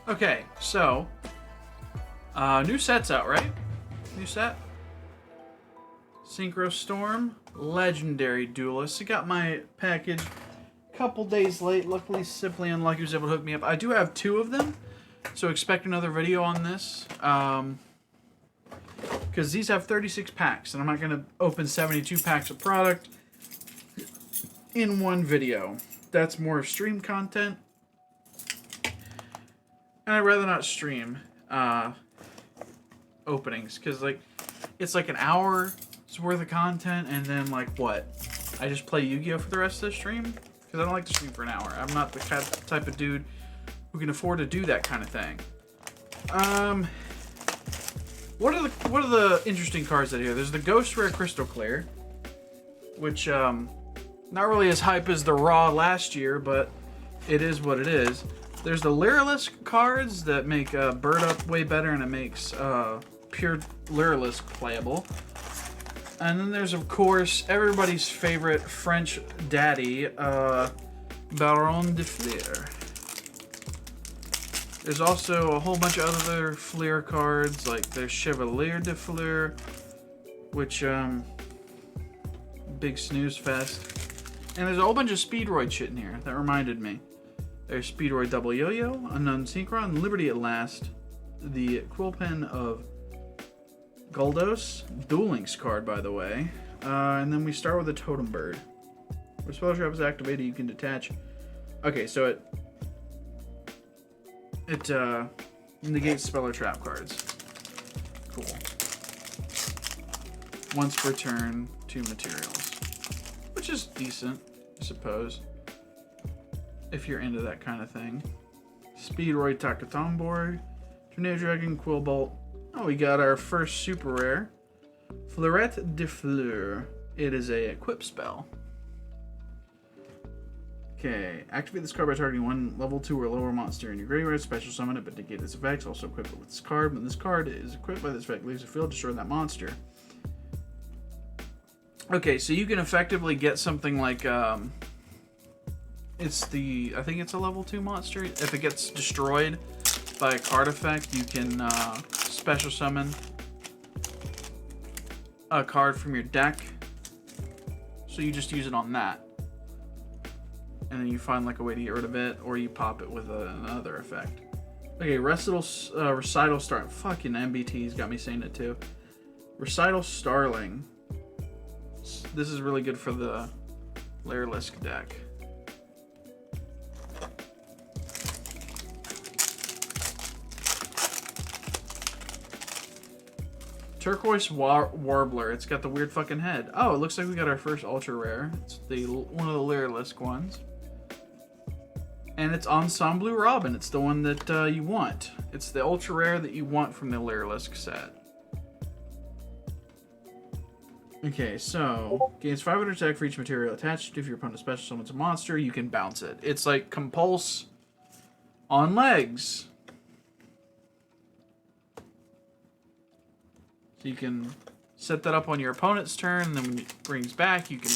Okay, so new set's out, right? New set. Synchro Storm, Legendary Duelist. I got my package a couple days late. Luckily, Simply Unlucky was able to hook me up. I do have 2 of them, so expect another video on this. Because these have 36 packs, and I'm not going to open 72 packs of product in one video. That's more stream content. And I'd rather not stream openings, because like it's like an hour's worth of content, and then like what? I just play Yu-Gi-Oh! For the rest of the stream? Because I don't like to stream for an hour. I'm not the type of dude who can afford to do that kind of thing. What are the interesting cards out here? There's the Ghost Rare Crystal Clear, which not really as hype as the Raw last year, but it is what it is. There's the Lyrilisk cards that make Bird Up way better, and it makes pure Lyrilisk playable. And then there's, of course, everybody's favorite French daddy, Baronne de Fleur. There's also a whole bunch of other Fleur cards, like there's Chevalier de Fleur, which, big snooze fest. And there's a whole bunch of Speedroid shit in here that reminded me. There's Speedroid Double Yo-Yo, Unknown Synchron, Liberty at Last, the Quill Pen of Goldos, Duel Links card, by the way. And then we start with a Totem Bird. When Spell Trap is activated, you can detach. Okay, so it negates Spell or Trap cards. Cool. Once per turn, 2 materials. Which is decent, I suppose, if you're into that kind of thing. Speedroid Takatomborg, Tornado Dragon, Quillbolt. Oh, we got our first super rare, Fleurette de Fleur. It is a equip spell. Okay, activate this card by targeting one level 2 or lower monster in your graveyard. Special summon it, but negate its effects. Also equip it with this card. When this card is equipped by this effect, leaves a field, destroy that monster. Okay, so you can effectively get something like I think it's a level 2 monster. If it gets destroyed by a card effect, you can special summon a card from your deck. So you just use it on that. And then you find like a way to get rid of it, or you pop it with another effect. Okay, Recital Star. Fucking MBT's got me saying it too. Recital Starling. This is really good for the Lyrilisk deck. Turquoise Warbler. It's got the weird fucking head. Oh, it looks like we got our first ultra rare. It's one of the Lyrilisk ones. And it's Ensemble Robin. It's the one that you want. It's the ultra rare that you want from the Lyrilisk set. Okay, so gains 500 attack for each material attached. If your opponent special summons a monster, you can bounce it. It's like Compulse on legs. So you can set that up on your opponent's turn, and then when it brings back, you can...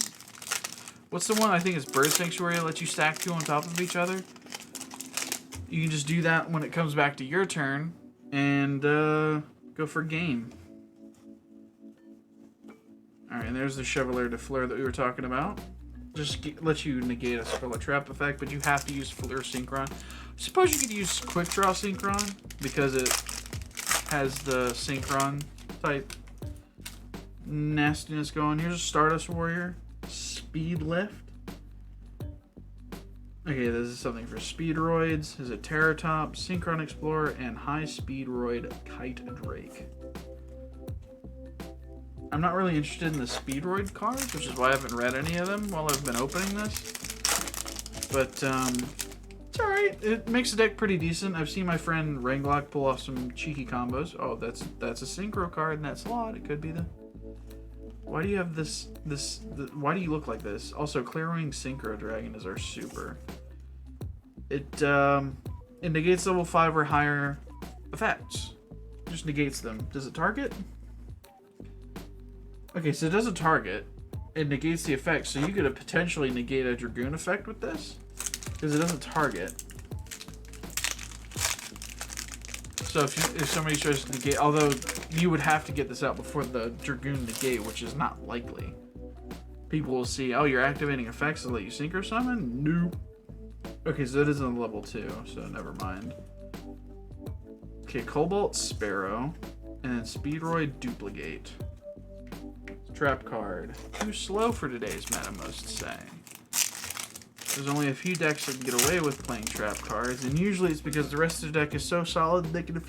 What's the one? I think it's Bird Sanctuary. It lets you stack 2 on top of each other. You can just do that when it comes back to your turn, and go for game. Alright, and there's the Chevalier de Fleur that we were talking about. Just lets you negate a Spell or Trap effect, but you have to use Fleur Synchron. I suppose you could use Quick Draw Synchron, because it has the Synchron type nastiness going. Here's a Stardust Warrior. Speed Lift. Okay, this is something for Speedroids. There's a Terratop, Synchron Explorer, and High Speedroid Kite Drake. I'm not really interested in the Speedroid cards, which is why I haven't read any of them while I've been opening this. But, it's alright. It makes the deck pretty decent. I've seen my friend Ranglock pull off some cheeky combos. Oh, that's a Synchro card in that slot. It could be the... Why do you have why do you look like this? Also, Clearwing Synchro Dragon is our super. It negates level 5 or higher effects. Just negates them. Does it target? Okay, so it doesn't target. It negates the effect, so you could potentially negate a Dragoon effect with this, because it doesn't target. So if somebody tries to negate, although you would have to get this out before the Dragoon negate, which is not likely. People will see, oh, you're activating effects to let you synchro summon? Nope. Okay, so that isn't a level 2, so never mind. Okay, Cobalt Sparrow, and then Speedroid Duplicate. Trap card. Too slow for today's meta, most say. There's only a few decks that can get away with playing trap cards, and usually it's because the rest of the deck is so solid they can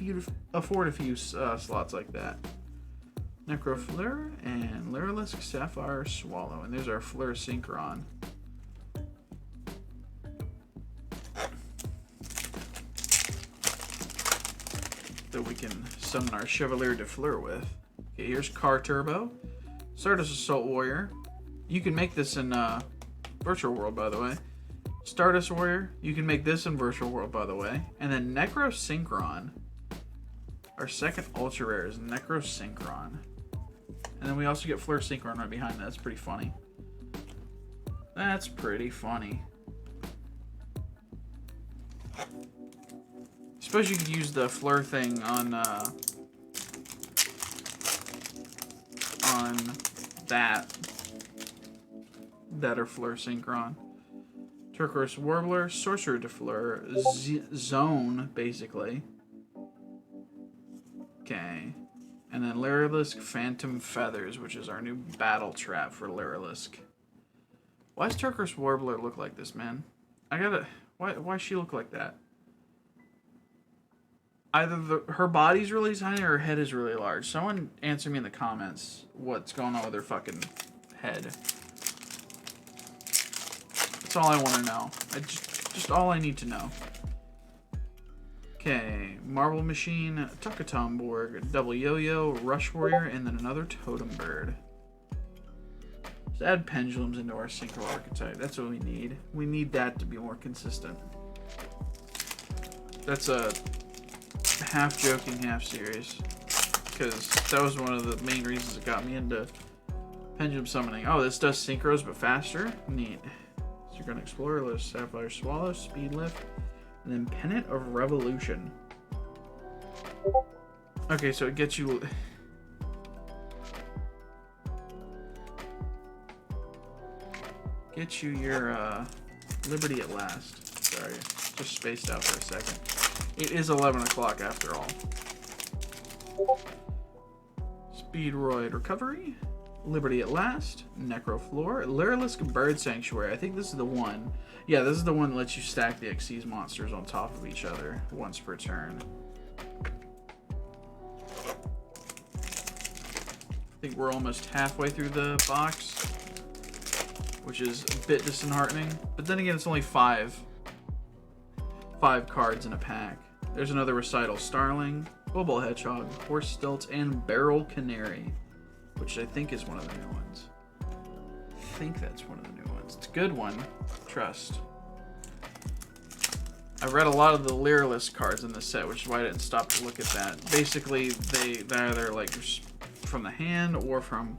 afford a few slots like that. Fleur and Lyrilisk Sapphire Swallow, and there's our Fleur Synchron. That we can summon our Chevalier de Fleur with. Okay, here's Car Turbo. Stardust Assault Warrior. You can make this in Virtual World, by the way. Stardust Warrior. You can make this in Virtual World, by the way. And then Necro Synchron. Our second ultra rare is Necro Synchron. And then we also get Fleur Synchron right behind that. That's pretty funny. That's pretty funny. I suppose you could use the Fleur thing on that or Fleur Synchron. Turquoise Warbler, Sorcerer de Fleur, Zone, basically. Okay. And then Lyrilisk Phantom Feathers, which is our new battle trap for Lyrilisk. Why does Turquoise Warbler look like this, man? Why does she look like that? Either her body's really tiny or her head is really large. Someone answer me in the comments what's going on with her fucking head. That's all I want to know. Just all I need to know. Okay, Marble Machine, Tuckatomborg, Double Yo-Yo, Rush Warrior, and then another Totem Bird. Just add pendulums into our Synchro archetype. That's what we need. We need that to be more consistent. That's a half joking, half serious. Because that was one of the main reasons that got me into pendulum summoning. Oh, this does synchros but faster? Neat. So you're going to explore, let's Sapphire Swallow, Speed Lift, and then Pennant of Revolution. Okay, so it gets you... Get you your Liberty at Last. Sorry, just spaced out for a second. It is 11 o'clock after all. Speedroid Recovery, Liberty at Last, Necroflor, Lyrilisk Bird Sanctuary. I think this is the one. Yeah, this is the one that lets you stack the Xyz monsters on top of each other once per turn. I think we're almost halfway through the box, which is a bit disheartening. But then again, it's only five cards in a pack. There's another Recital Starling, Bobo Hedgehog, Horse Stilt, and Barrel Canary, which I think is one of the new ones. I think that's one of the new ones. It's a good one. Trust. I read a lot of the Lyrilisk cards in this set, which is why I didn't stop to look at that. Basically, they're either like from the hand or from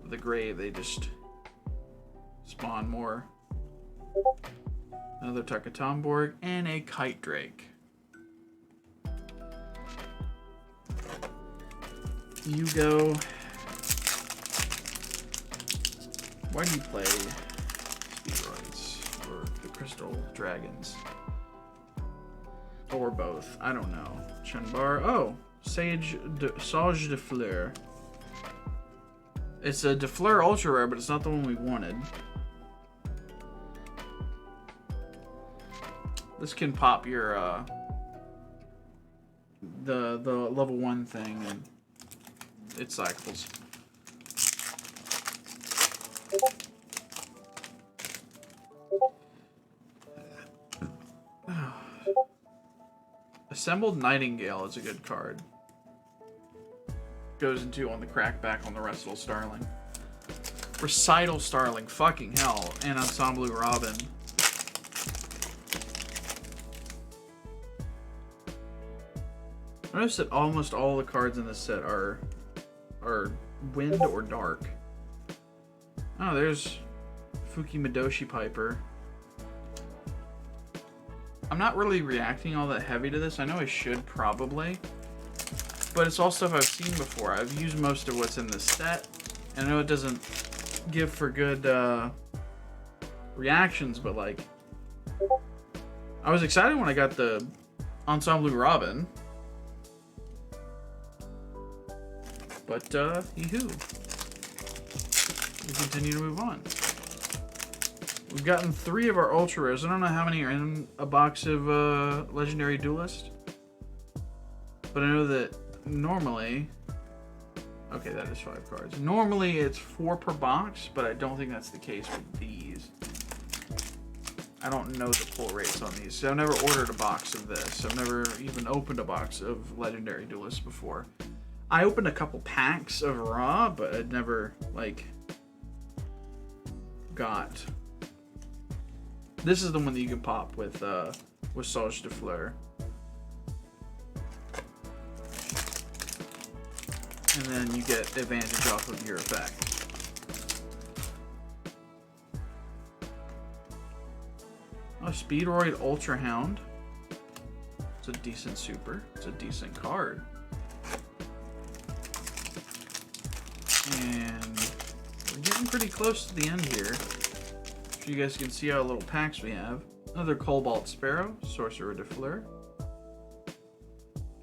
the grave. They just spawn more. Another Tuckatomborg and a Kite Drake. You go. Why do you play Speedroids or the Crystal Dragons? Or both. I don't know. Chunbar. Oh, Sage de Fleur. It's a de Fleur ultra rare, but it's not the one we wanted. This can pop your the level 1 thing, and it cycles. Assembled Nightingale is a good card. Goes into on the crackback on the Recital Starling. Recital Starling, fucking hell, and Ensemble Robin. Notice that almost all the cards in this set are wind or dark. Oh, there's Fuki Madoshi Piper. I'm not really reacting all that heavy to this. I know I should probably, but it's all stuff I've seen before. I've used most of what's in this set, and I know it doesn't give for good reactions, but like, I was excited when I got the Ensemble Robin, but yee-hoo. We continue to move on. We've gotten 3 of our ultra rares. I don't know how many are in a box of legendary duelist, but I know that normally, okay, that is 5 cards. Normally it's 4 per box, but I don't think that's the case with these. I don't know the pull rates on these. So I've never ordered a box of this. I've never even opened a box of legendary duelists before. I opened a couple packs of raw, but I'd never like got. This is the one that you can pop with Sage de Fleur. And then you get advantage off of your effect. Oh, Speedroid Ultra Hound. It's a decent super. It's a decent card. And we're getting pretty close to the end here. So you guys can see how little packs we have. Another Cobalt Sparrow, Sorcerer de Fleur.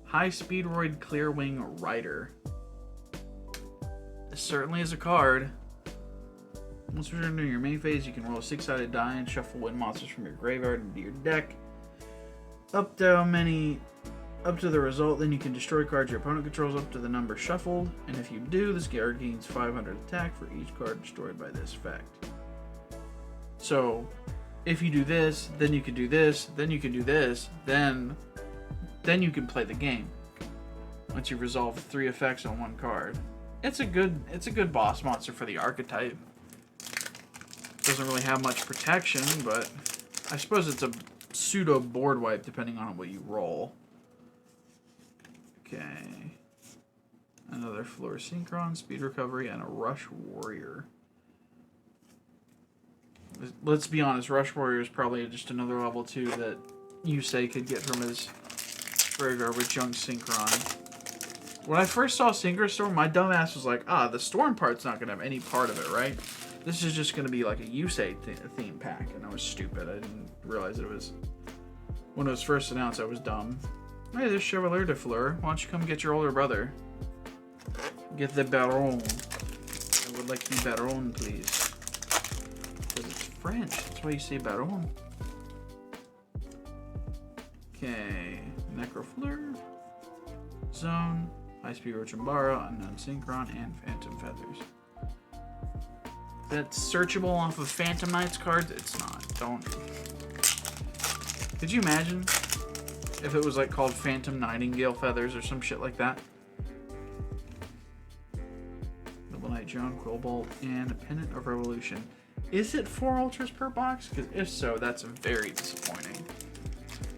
High Speedroid Clearwing Rider. This certainly is a card. Once returned during your main phase, you can roll a 6-sided die and shuffle win monsters from your graveyard into your deck. Up to the result, then you can destroy cards your opponent controls up to the number shuffled. And if you do, this card gains 500 attack for each card destroyed by this effect. So, if you do this, then you can do this, then you can do this, then you can play the game. Once you resolve 3 effects on 1 card. It's a good boss monster for the archetype. Doesn't really have much protection, but I suppose it's a pseudo board wipe depending on what you roll. Okay. Another Fleur Synchron, Speed Recovery, and a Rush Warrior. Let's be honest, Rush Warrior is probably just another level 2 that Yusei could get from his graveyard with Junk Synchron. When I first saw Synchro Storm, my dumbass was like, the Storm part's not going to have any part of it, right? This is just going to be like a Yusei theme pack. And I was stupid. I didn't realize it was... When it was first announced, I was dumb. Hey, there's Chevalier de Fleur. Why don't you come get your older brother? Get the Baronne. I would like the Baronne, please. Because it's French. That's why you say Baronne. Okay. Necrofleur. Zone. High-Speed Rochambara, Unknown Synchron, and Phantom Feathers. That's searchable off of Phantom Knights cards? It's not. Don't. Could you imagine if it was like called Phantom Nightingale Feathers or some shit like that? Double Knight Joan, Cobalt, and a Pennant of Revolution. Is it 4 ultras per box? Because if so, that's very disappointing.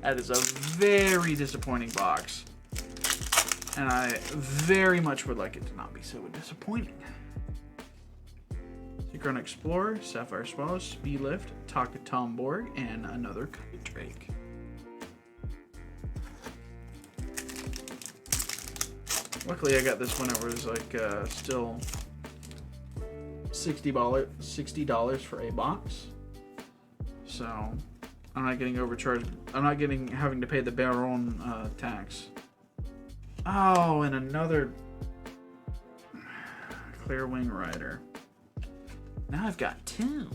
That is a very disappointing box. And I very much would like it to not be so disappointing. Synchron Explorer, Sapphire Swallow, Speed Lift, Taka Tomborg, and another Kite Drake. Luckily I got this when it was like still $60 for a box. So I'm not getting overcharged. I'm not having to pay the Baronne tax. Oh, and another Clearwing Rider. Now I've got 2.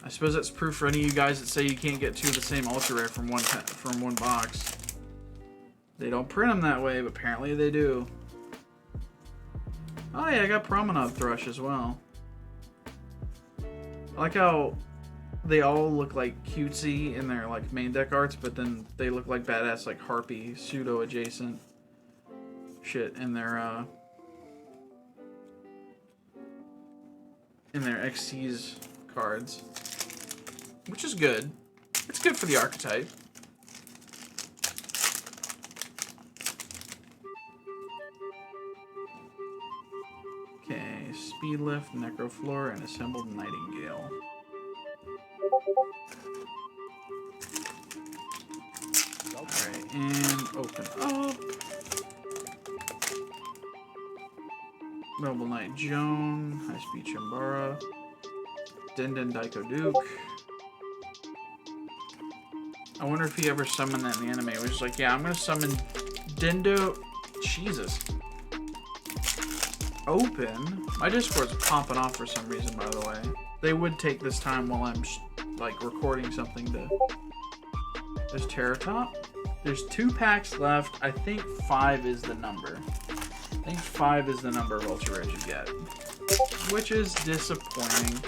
I suppose that's proof for any of you guys that say you can't get 2 of the same ultra rare from one box. They don't print them that way, but apparently they do. Oh yeah, I got Promenade Thrush as well. I like how they all look like cutesy in their like main deck arts, but then they look like badass like Harpy pseudo adjacent shit in their XC's cards, which is good. It's good for the archetype. Okay, Speed Lift, Necrofleur, and Assembled Nightingale. Alright, and open up. Noble Knight Joan, High Speed Chambara, Denden Daiko Duke. I wonder if he ever summoned that in the anime. He was like, yeah, I'm gonna summon Dendo. Jesus. Open. My Discord's popping off for some reason, by the way. They would take this time while I'm like recording something to. There's Terratop. There's 2 packs left. I think 5 is the number. I think 5 is the number of ultra rares you get, which is disappointing.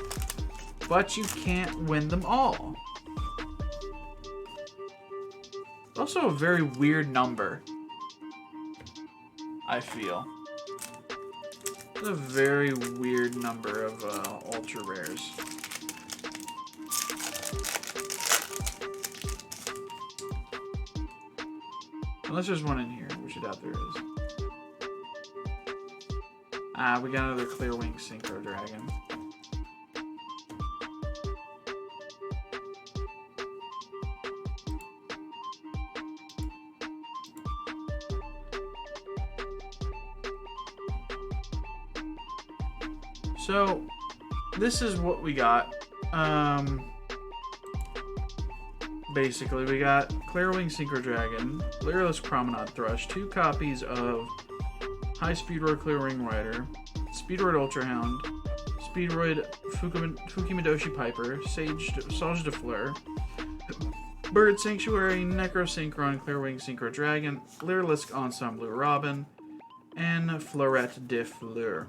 But you can't win them all. Also a very weird number, I feel. It's a very weird number of ultra rares. Unless there's one in here, which I doubt there is. Ah, we got another Clear Wing Synchro Dragon. So, this is what we got. Basically, we got Clearwing Synchro Dragon, Leerless Promenade Thrush, 2 copies of High Speedroid Clearwing Rider, Speedroid Ultra Hound, Speedroid Fukimadoshi Piper, Sage de Fleur, Bird Sanctuary, Necro Synchron, Clearwing Synchro Dragon, Leerless Ensemble Robin, and Fleurette de Fleur.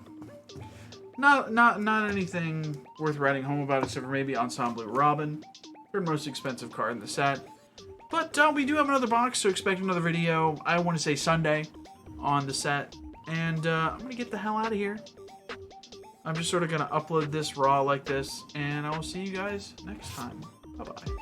Not anything worth writing home about except for maybe Ensemble Robin, third most expensive card in the set. But we do have another box, so expect another video. I want to say Sunday on the set, and I'm gonna get the hell out of here. I'm just sort of gonna upload this raw like this, and I will see you guys next time. Bye bye.